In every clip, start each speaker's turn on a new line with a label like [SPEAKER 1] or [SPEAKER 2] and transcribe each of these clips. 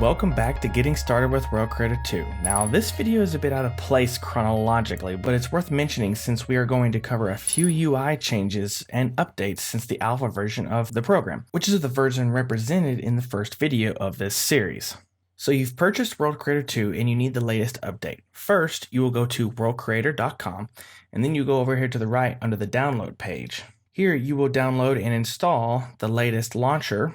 [SPEAKER 1] welcome back to Getting Started with World Creator 2. Now this video is a bit out of place chronologically, but it's worth mentioning since we are going to cover a few UI changes and updates since the alpha version of the program, which is the version represented in the first video of this series. So you've purchased World Creator 2 and you need the latest update. First, you will go to worldcreator.com and then you go over here to the right under the download page. Here you will download and install the latest launcher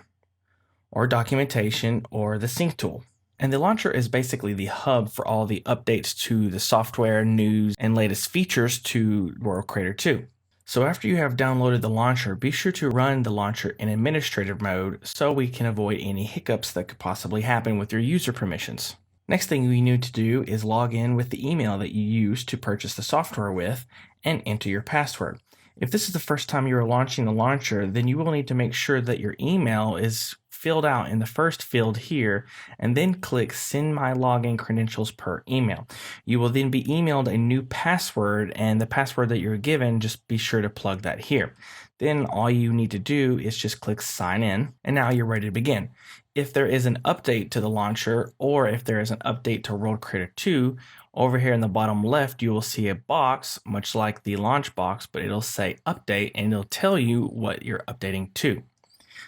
[SPEAKER 1] or documentation or the sync tool. And the launcher is basically the hub for all the updates to the software, news, and latest features to World Creator 2. So after you have downloaded the launcher, be sure to run the launcher in administrative mode so we can avoid any hiccups that could possibly happen with your user permissions. Next thing we need to do is log in with the email that you used to purchase the software with and enter your password. If this is the first time you are launching the launcher, then you will need to make sure that your email is filled out in the first field here, and then click Send My Login Credentials per email. You will then be emailed a new password, and the password that you're given, just be sure to plug that here. Then all you need to do is just click Sign In, and now you're ready to begin. If there is an update to the launcher, or if there is an update to World Creator 2, over here in the bottom left, you will see a box, much like the launch box, but it'll say Update, and it'll tell you what you're updating to.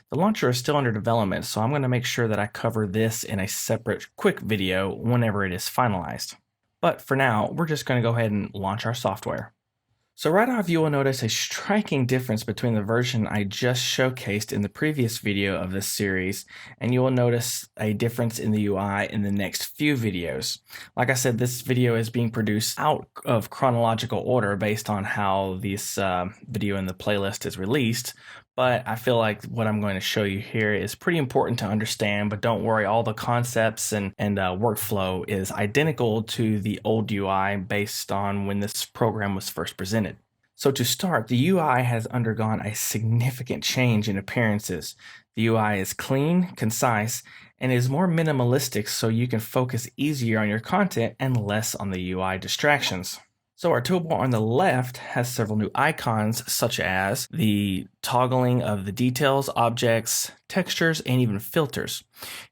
[SPEAKER 1] The launcher is still under development, so I'm going to make sure that I cover this in a separate quick video whenever it is finalized. But for now, we're just going to go ahead and launch our software. So right off, you will notice a striking difference between the version I just showcased in the previous video of this series, and you will notice a difference in the UI in the next few videos. Like I said, this video is being produced out of chronological order based on how this video in the playlist is released, but I feel like what I'm going to show you here is pretty important to understand, but don't worry, all the concepts and workflow is identical to the old UI based on when this program was first presented. So to start, the UI has undergone a significant change in appearances. The UI is clean, concise, and is more minimalistic so you can focus easier on your content and less on the UI distractions. So our toolbar on the left has several new icons such as the toggling of the details, objects, textures, and even filters.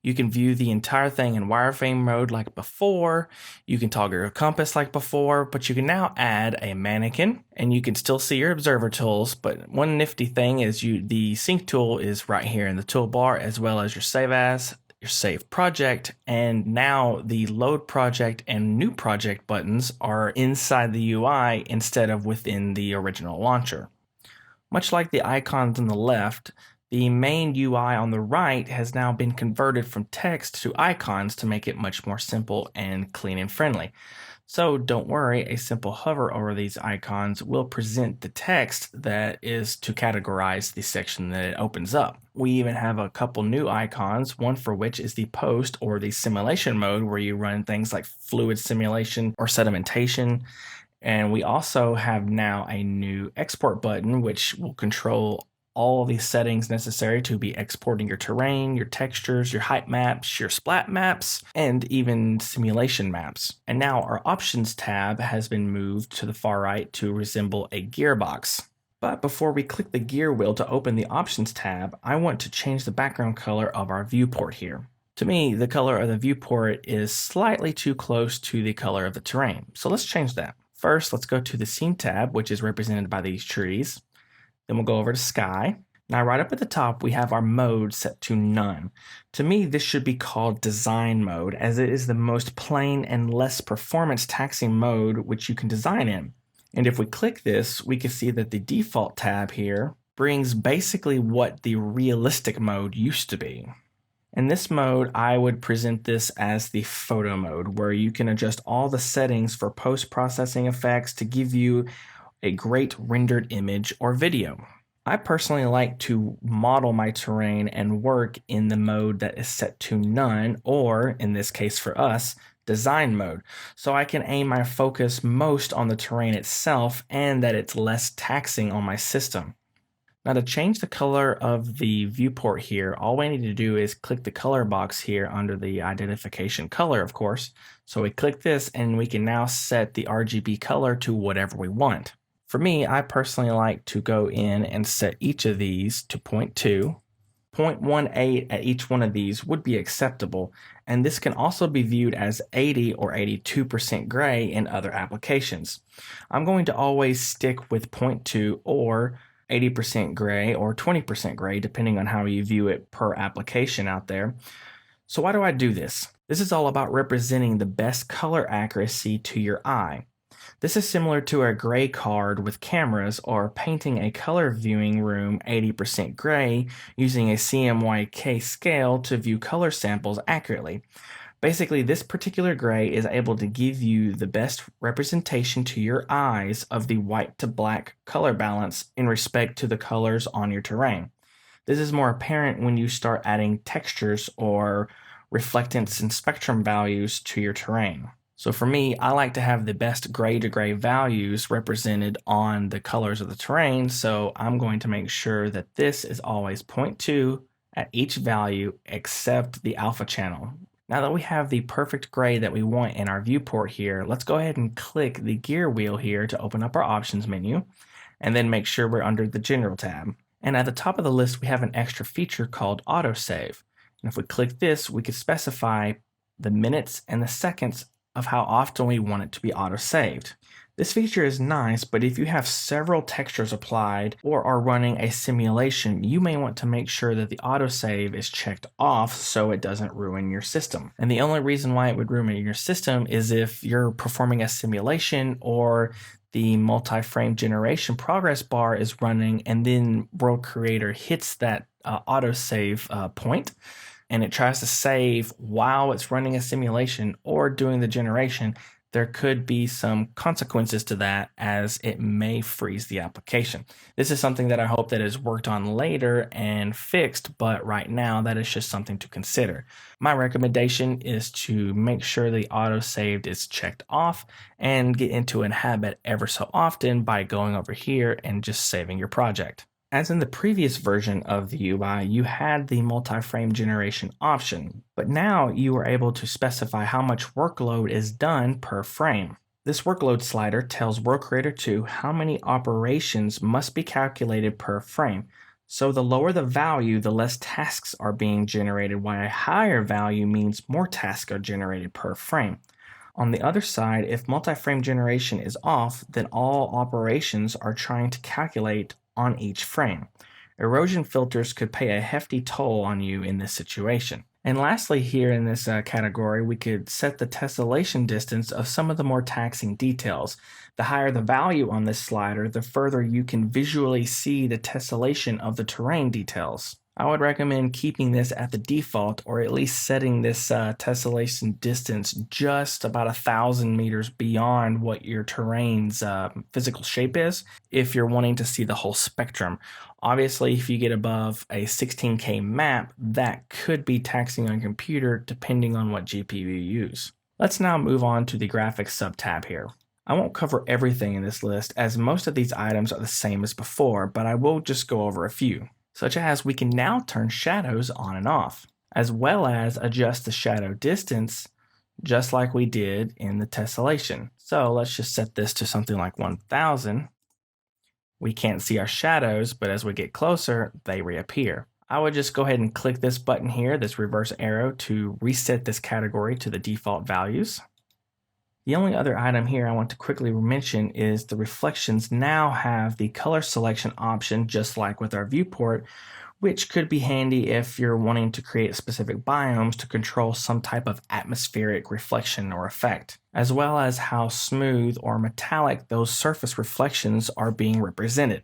[SPEAKER 1] You can view the entire thing in wireframe mode like before. You can toggle your compass like before, but you can now add a mannequin and you can still see your observer tools. But one nifty thing is the sync tool is right here in the toolbar, as well as your save as, your save project, and now the load project and new project buttons are inside the UI instead of within the original launcher. Much like the icons on the left, the main UI on the right has now been converted from text to icons to make it much more simple and clean and friendly. So don't worry, a simple hover over these icons will present the text that is to categorize the section that it opens up. We even have a couple new icons, one for which is the post or the simulation mode where you run things like fluid simulation or sedimentation. And we also have now a new export button which will control all the settings necessary to be exporting your terrain, your textures, your height maps, your splat maps, and even simulation maps. And now our options tab has been moved to the far right to resemble a gearbox. But before we click the gear wheel to open the options tab, I want to change the background color of our viewport here. To me, the color of the viewport is slightly too close to the color of the terrain. So let's change that. First, let's go to the scene tab, which is represented by these trees. Then we'll go over to sky. Now right up at the top, we have our mode set to none. To me, this should be called design mode, as it is the most plain and less performance taxing mode which you can design in. And if we click this, we can see that the default tab here brings basically what the realistic mode used to be. In this mode, I would present this as the photo mode, where you can adjust all the settings for post-processing effects to give you a great rendered image or video. I personally like to model my terrain and work in the mode that is set to none, or in this case for us, design mode, so I can aim my focus most on the terrain itself and that it's less taxing on my system. Now to change the color of the viewport here, all we need to do is click the color box here under the identification color, of course. So we click this and we can now set the RGB color to whatever we want. For me, I personally like to go in and set each of these to 0.2, 0.18 at each one of these would be acceptable, and this can also be viewed as 80 or 82% gray in other applications. I'm going to always stick with 0.2 or 80% gray or 20% gray, depending on how you view it per application out there. So why do I do this? This is all about representing the best color accuracy to your eye. This is similar to a gray card with cameras or painting a color viewing room 80% gray using a CMYK scale to view color samples accurately. Basically, this particular gray is able to give you the best representation to your eyes of the white to black color balance in respect to the colors on your terrain. This is more apparent when you start adding textures or reflectance and spectrum values to your terrain. So for me, I like to have the best gray to gray values represented on the colors of the terrain, so I'm going to make sure that this is always 0.2 at each value except the alpha channel. Now that we have the perfect gray that we want in our viewport here, let's go ahead and click the gear wheel here to open up our options menu, and then make sure we're under the General tab. And at the top of the list, we have an extra feature called Autosave. And if we click this, we can specify the minutes and the seconds of how often we want it to be auto-saved. This feature is nice, but if you have several textures applied or are running a simulation, you may want to make sure that the autosave is checked off so it doesn't ruin your system. And the only reason why it would ruin your system is if you're performing a simulation or the multi-frame generation progress bar is running and then World Creator hits that autosave point, and it tries to save while it's running a simulation or doing the generation, there could be some consequences to that as it may freeze the application. This is something that I hope that is worked on later and fixed, but right now that is just something to consider. My recommendation is to make sure the auto-saved is checked off and get into a habit ever so often by going over here and just saving your project. As in the previous version of the UI, you had the multi-frame generation option, but now you are able to specify how much workload is done per frame. This workload slider tells World Creator 2 how many operations must be calculated per frame. So the lower the value, the less tasks are being generated, while a higher value means more tasks are generated per frame. On the other side, if multi-frame generation is off, then all operations are trying to calculate on each frame. Erosion filters could pay a hefty toll on you in this situation. And lastly, here in this category, we could set the tessellation distance of some of the more taxing details. The higher the value on this slider, the further you can visually see the tessellation of the terrain details. I would recommend keeping this at the default, or at least setting this tessellation distance just about 1,000 meters beyond what your terrain's physical shape is if you're wanting to see the whole spectrum. Obviously, if you get above a 16K map, that could be taxing on your computer depending on what GPU you use. Let's now move on to the graphics sub-tab here. I won't cover everything in this list as most of these items are the same as before, but I will just go over a few. Such as we can now turn shadows on and off, as well as adjust the shadow distance just like we did in the tessellation. So let's just set this to something like 1000. We can't see our shadows, but as we get closer, they reappear. I would just go ahead and click this button here, this reverse arrow, to reset this category to the default values. The only other item here I want to quickly mention is the reflections now have the color selection option just like with our viewport, which could be handy if you're wanting to create specific biomes to control some type of atmospheric reflection or effect, as well as how smooth or metallic those surface reflections are being represented.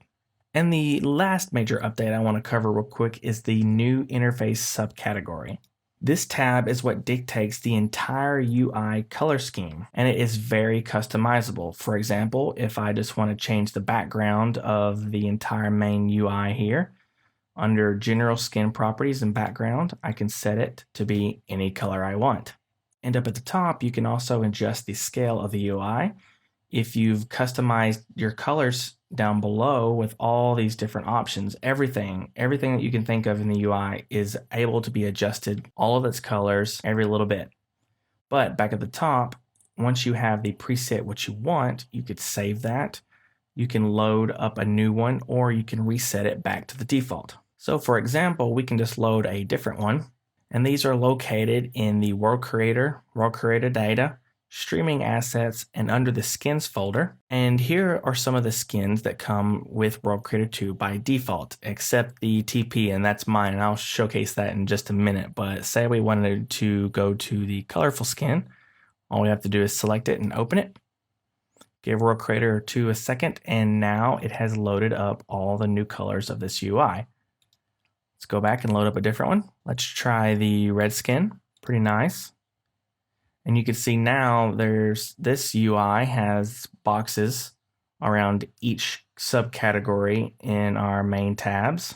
[SPEAKER 1] And the last major update I want to cover real quick is the new Interface Subcategory. This tab is what dictates the entire UI color scheme, and it is very customizable. For example, if I just want to change the background of the entire main UI here, under General Skin Properties and Background, I can set it to be any color I want. And up at the top, you can also adjust the scale of the UI. If you've customized your colors down below with all these different options, everything that you can think of in the UI is able to be adjusted, all of its colors, every little bit. But back at the top, once you have the preset what you want, you could save that. You can load up a new one, or you can reset it back to the default. So for example, we can just load a different one, and these are located in the World Creator Data, Streaming Assets, and under the Skins folder. And here are some of the skins that come with World Creator 2 by default, except the TP, and that's mine, and I'll showcase that in just a minute. But say we wanted to go to the colorful skin, all we have to do is select it and open it. Give World Creator 2 a second, and now it has loaded up all the new colors of this UI. Let's go back and load up a different one. Let's try the red skin. Pretty nice. And you can see now this UI has boxes around each subcategory in our main tabs.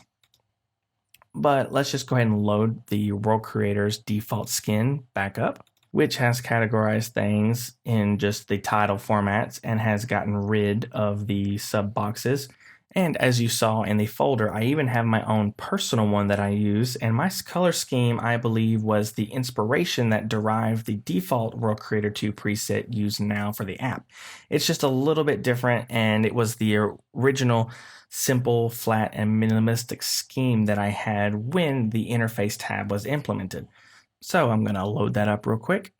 [SPEAKER 1] But let's just go ahead and load the World Creator's default skin back up, which has categorized things in just the title formats and has gotten rid of the sub boxes. And as you saw in the folder, I even have my own personal one that I use, and my color scheme, I believe, was the inspiration that derived the default World Creator 2 preset used now for the app. It's just a little bit different, and it was the original simple, flat, and minimalistic scheme that I had when the interface tab was implemented. So I'm going to load that up real quick.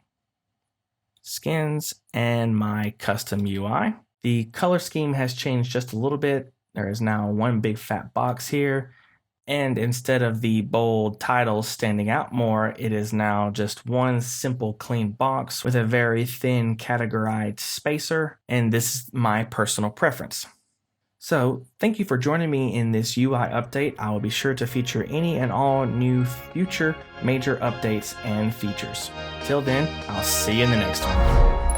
[SPEAKER 1] Skins and my custom UI. The color scheme has changed just a little bit. There is now one big fat box here, and instead of the bold titles standing out more, it is now just one simple clean box with a very thin categorized spacer, and this is my personal preference. So thank you for joining me in this UI update. I will be sure to feature any and all new future major updates and features. Till then, I'll see you in the next one.